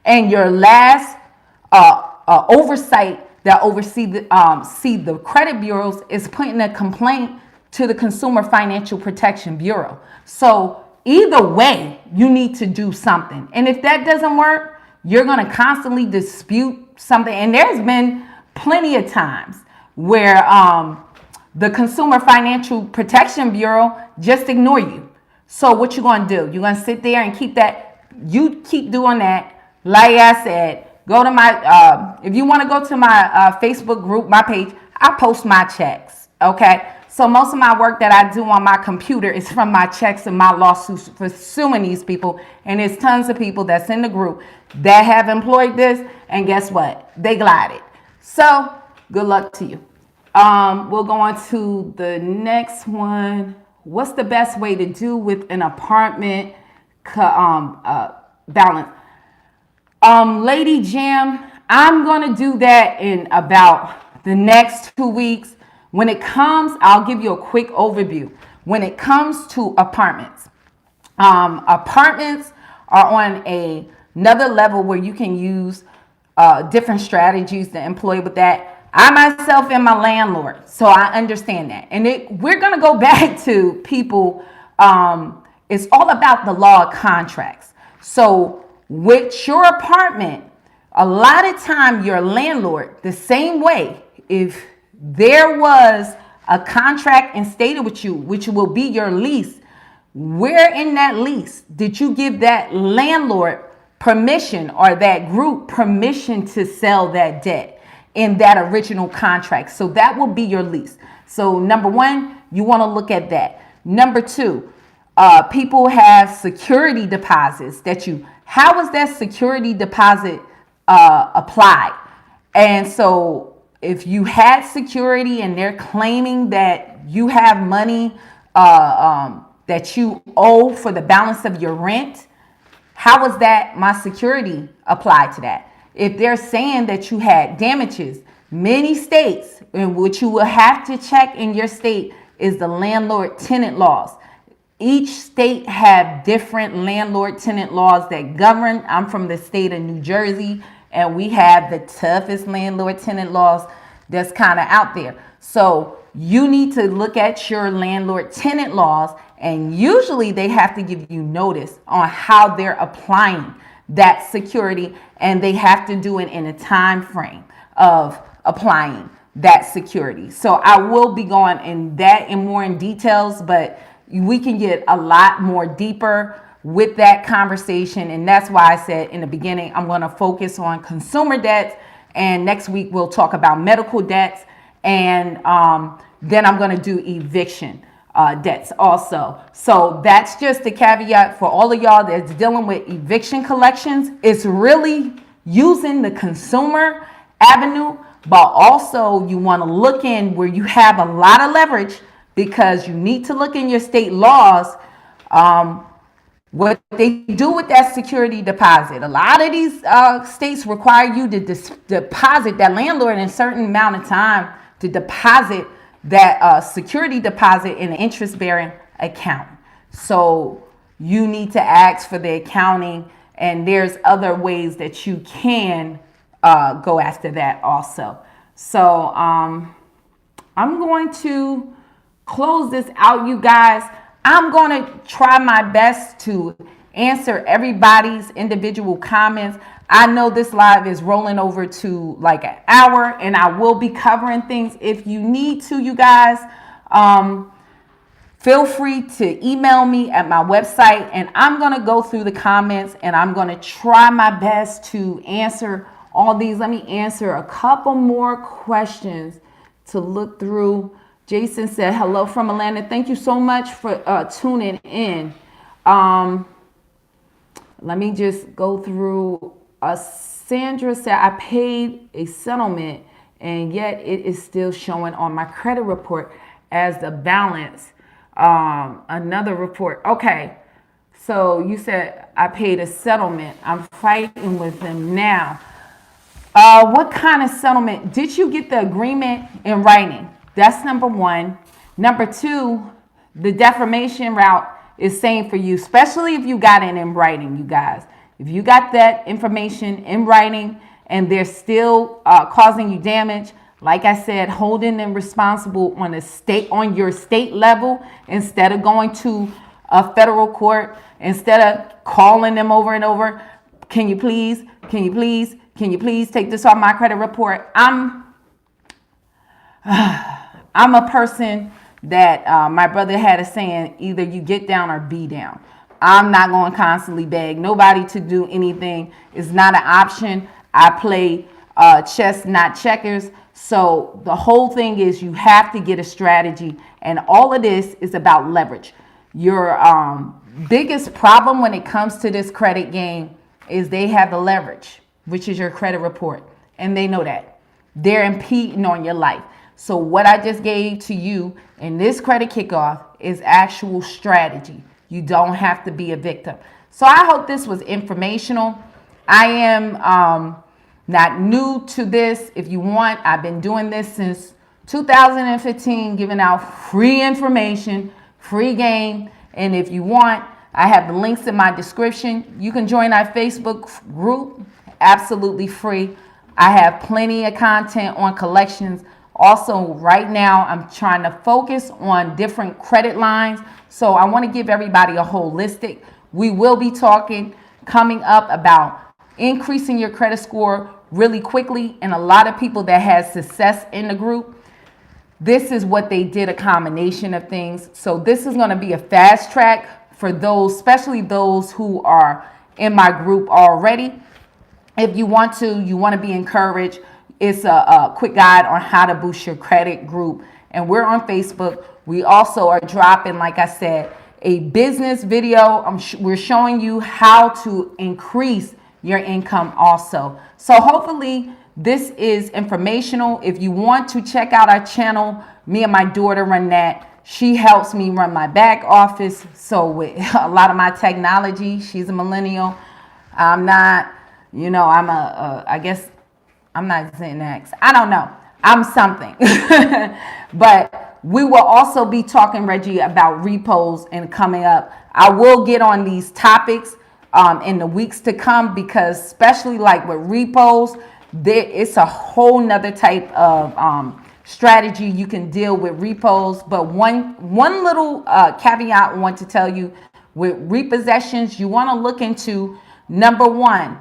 And your last oversight that see the credit bureaus is putting a complaint to the Consumer Financial Protection Bureau. So either way, you need to do something. And if that doesn't work, you're going to constantly dispute something. And there's been plenty of times where the Consumer Financial Protection Bureau just ignore you. So what you going to do? You're going to sit there and keep that. You keep doing that. Like I said, go to my, if you want to go to my Facebook group, my page, I post my checks. Okay. So most of my work that I do on my computer is from my checks and my lawsuits for suing these people. And there's tons of people that's in the group that have employed this. And guess what? They glided. So good luck to you. We'll go on to the next one. What's the best way to do with an apartment balance? Lady Jam, I'm going to do that in about the next 2 weeks. When it comes, I'll give you a quick overview. When it comes to apartments, apartments are on another level where you can use different strategies to employ with that. I myself am a landlord, so I understand that. And we're going to go back to people. It's all about the law of contracts. So with your apartment, a lot of time your landlord, the same way, if there was a contract instated with you, which will be your lease, where in that lease did you give that landlord permission or that group permission to sell that debt in that original contract? So that will be your lease. So number one, you want to look at that. Number two, people have security deposits how is that security deposit applied? And so if you had security and they're claiming that you have money that you owe for the balance of your rent, how is that my security applied to that? If they're saying that you had damages, many states in which you will have to check in your state is the landlord-tenant laws. Each state have different landlord-tenant laws that govern. I'm from the state of New Jersey, and we have the toughest landlord-tenant laws that's kind of out there. So you need to look at your landlord-tenant laws, and usually they have to give you notice on how they're applying that security, and they have to do it in a time frame of applying that security. So I will be going in that in more in details, but we can get a lot more deeper with that conversation. And that's why I said in the beginning, I'm going to focus on consumer debts. And next week, we'll talk about medical debts. And then I'm going to do eviction debts also. So that's just a caveat for all of y'all that's dealing with eviction collections. It's really using the consumer avenue, but also you want to look in where you have a lot of leverage, because you need to look in your state laws what they do with that security deposit. A lot of these states require you to deposit that landlord in a certain amount of time to deposit that security deposit in an interest-bearing account. So you need to ask for the accounting, and there's other ways that you can go after that also. So I'm going to close this out, you guys. I'm going to try my best to answer everybody's individual comments. I know this live is rolling over to like an hour, and I will be covering things. If you need to, you guys, feel free to email me at my website, and I'm going to go through the comments, and I'm going to try my best to answer all these. Let me answer a couple more questions to look through. Jason said, hello from Atlanta. Thank you so much for tuning in. Let me just go through. Sandra said, I paid a settlement, and yet it is still showing on my credit report as the balance. Another report. Okay. So you said I paid a settlement. I'm fighting with them now. What kind of settlement? Did you get the agreement in writing? That's number one. Number two, the defamation route is same for you, especially if you got it in writing, you guys. If you got that information in writing and they're still causing you damage, Like I said, holding them responsible on your state level instead of going to a federal court, instead of calling them over and over. Can you please take this off my credit report? I'm a person that my brother had a saying, either you get down or be down. I'm not going to constantly beg nobody to do anything. It's not an option. I play chess, not checkers. So the whole thing is you have to get a strategy. And all of this is about leverage. Your biggest problem when it comes to this credit game is they have the leverage, which is your credit report. And they know that. They're impeding on your life. So what I just gave to you in this credit kickoff is actual strategy. You don't have to be a victim. So I hope this was informational. I am not new to this. If you want, I've been doing this since 2015, giving out free information, free game. And if you want, I have the links in my description. You can join our Facebook group, absolutely free. I have plenty of content on collections. Also, right now, I'm trying to focus on different credit lines. So I want to give everybody a holistic. We will be talking coming up about increasing your credit score really quickly. And a lot of people that had success in the group, this is what they did, a combination of things. So this is going to be a fast track for those, especially those who are in my group already. If you want to be encouraged, it's a quick guide on how to boost your credit group. And we're on Facebook. We also are dropping, like I said, a business video. We're showing you how to increase your income also. So hopefully this is informational. If you want to check out our channel, me and my daughter run that. She helps me run my back office. So with a lot of my technology, she's a millennial. I'm not, I guess I'm not Xanax. I don't know. I'm something. But we will also be talking, Reggie, about repos and coming up. I will get on these topics in the weeks to come, because especially like with repos, it's a whole nother type of strategy you can deal with repos. But one little caveat I want to tell you with repossessions, you want to look into, number one,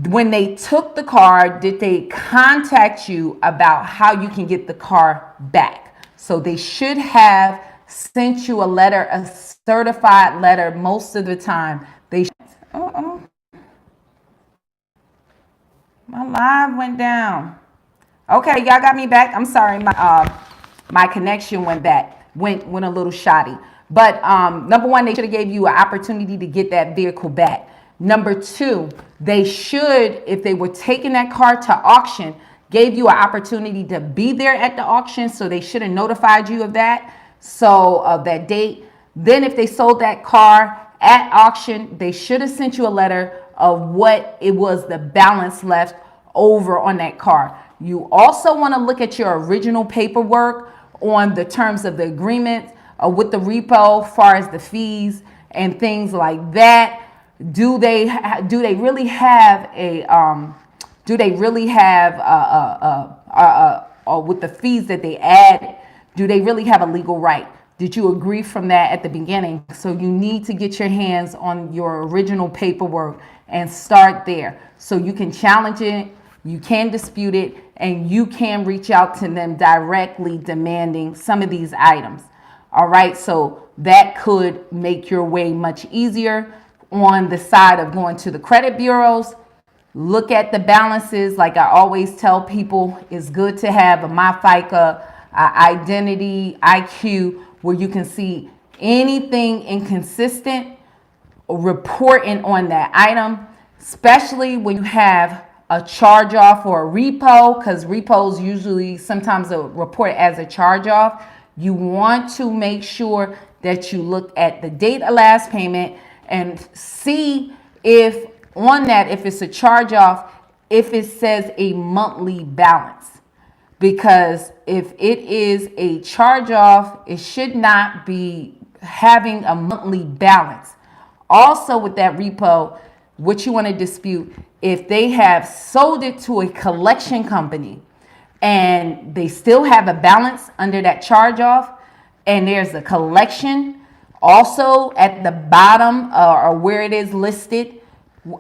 when they took the car, did they contact you about how you can get the car back? So they should have sent you a letter, a certified letter. Most of the time they my live went down. Okay, y'all got me back. I'm sorry, my connection went a little shoddy. But number one, they should have gave you an opportunity to get that vehicle back. Number two, they should, if they were taking that car to auction, gave you an opportunity to be there at the auction. So they should have notified you of that. So of that date. Then if they sold that car at auction, they should have sent you a letter of what it was, the balance left over on that car. You also want to look at your original paperwork on the terms of the agreement with the repo, as far as the fees and things like that. Do they really have with the fees that they add, do they really have a legal right? Did you agree from that at the beginning? So you need to get your hands on your original paperwork and start there. So you can challenge it, you can dispute it, and you can reach out to them directly demanding some of these items. All right, so that could make your way much easier. On the side of going to the credit bureaus, look at the balances. Like I always tell people, it's good to have a MyFICA, identity, IQ, where you can see anything inconsistent, reporting on that item, especially when you have a charge off or a repo, because repos usually sometimes report as a charge off. You want to make sure that you look at the date of last payment and see if on that, if it's a charge off, if it says a monthly balance. Because if it is a charge off, it should not be having a monthly balance. Also with that repo, what you want to dispute, if they have sold it to a collection company, and they still have a balance under that charge off, and there's a collection also at the bottom, or where it is listed,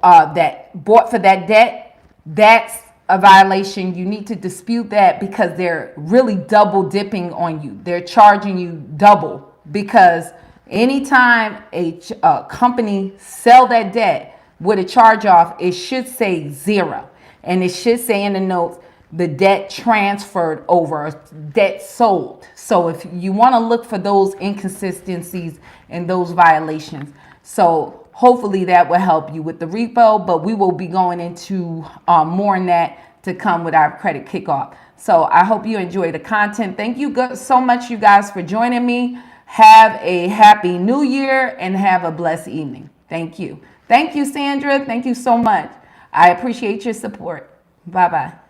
that bought for that debt, that's a violation. You need to dispute that, because they're really double dipping on you. They're charging you double, because anytime a company sell that debt with a charge off, it should say zero, and it should say in the notes, the debt transferred over, debt sold. So if you want to look for those inconsistencies and those violations, so hopefully that will help you with the repo, but we will be going into more on that to come with our credit kickoff. So I hope you enjoy the content. Thank you so much, you guys, for joining me. Have a happy new year and have a blessed evening. Thank you. Thank you, Sandra. Thank you so much. I appreciate your support. Bye-bye.